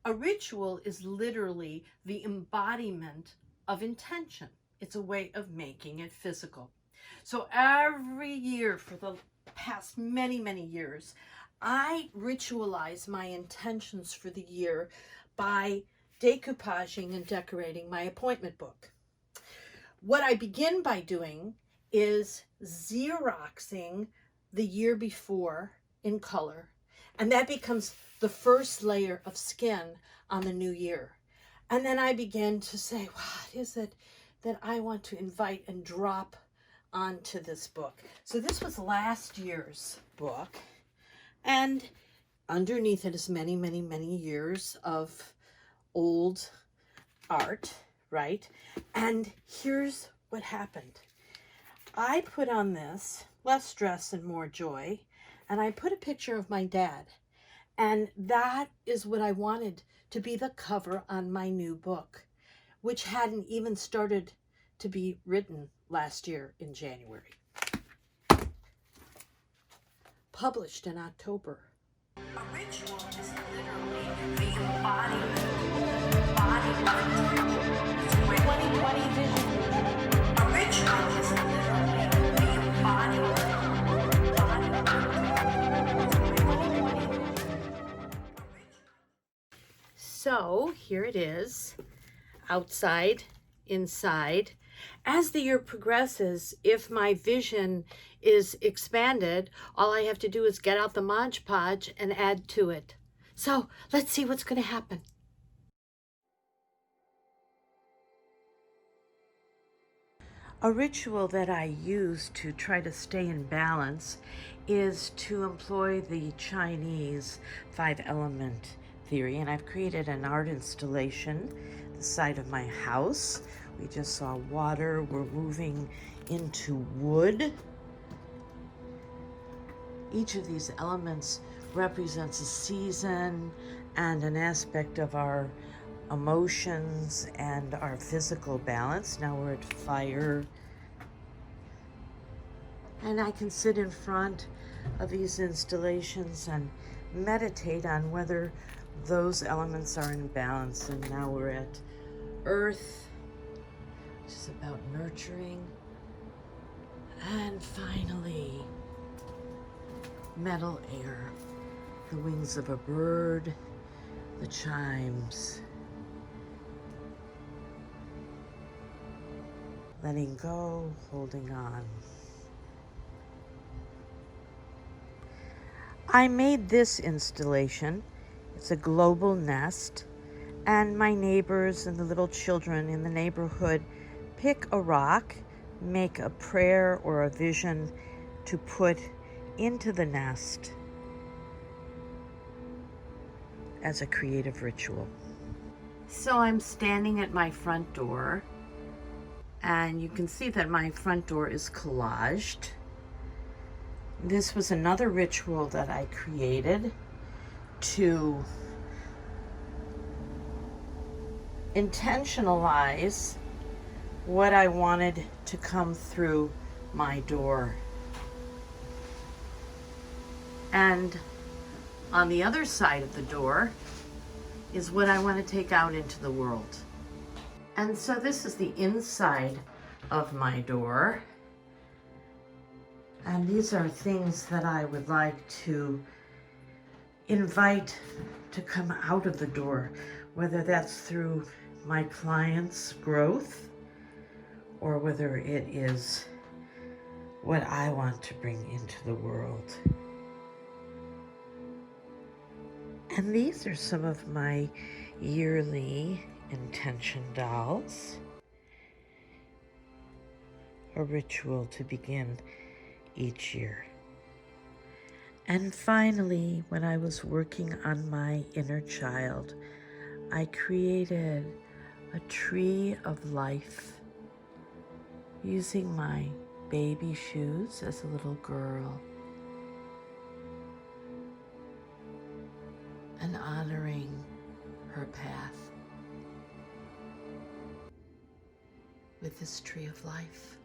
A ritual is literally the embodiment of intention. It's a way of making it physical. So every year for the past many, many years, I ritualize my intentions for the year by decoupaging and decorating my appointment book. What I begin by doing is Xeroxing the year before in color, and that becomes the first layer of skin on the new year. And then I begin to say, what is it that I want to invite and drop onto this book? So this was last year's book, and underneath it is many, many, many years of old art, right? And here's what happened. I put on this, less stress and more joy, and I put a picture of my dad. And that is what I wanted to be the cover on my new book, which hadn't even started to be written last year in January. Published in October. A ritual is literally the embodiment. It's a 2020 vision. A ritual is literally the embodiment. So here it is, outside, inside. As the year progresses, if my vision is expanded, all I have to do is get out the Mod Podge and add to it. So let's see what's going to happen. A ritual that I use to try to stay in balance is to employ the Chinese 5-element theory, and I've created an art installation the side of my house. We just saw water. We're moving into wood. Each of these elements represents a season and an aspect of our emotions and our physical balance. Now we're at fire. And I can sit in front of these installations and meditate on whether those elements are in balance. And now we're at earth, which is about nurturing. And finally, metal air, the wings of a bird, the chimes. Letting go, holding on. I made this installation. It's a global nest, and my neighbors and the little children in the neighborhood pick a rock, make a prayer or a vision to put into the nest as a creative ritual. So I'm standing at my front door, and you can see that my front door is collaged. This was another ritual that I created to intentionalize what I wanted to come through my door. And on the other side of the door is what I want to take out into the world. And so this is the inside of my door. And these are things that I would like to invite to come out of the door, whether that's through my clients' growth or whether it is what I want to bring into the world. And these are some of my yearly intention dolls. A ritual to begin each year. And finally, when I was working on my inner child, I created a tree of life using my baby shoes as a little girl and honoring her path with this tree of life.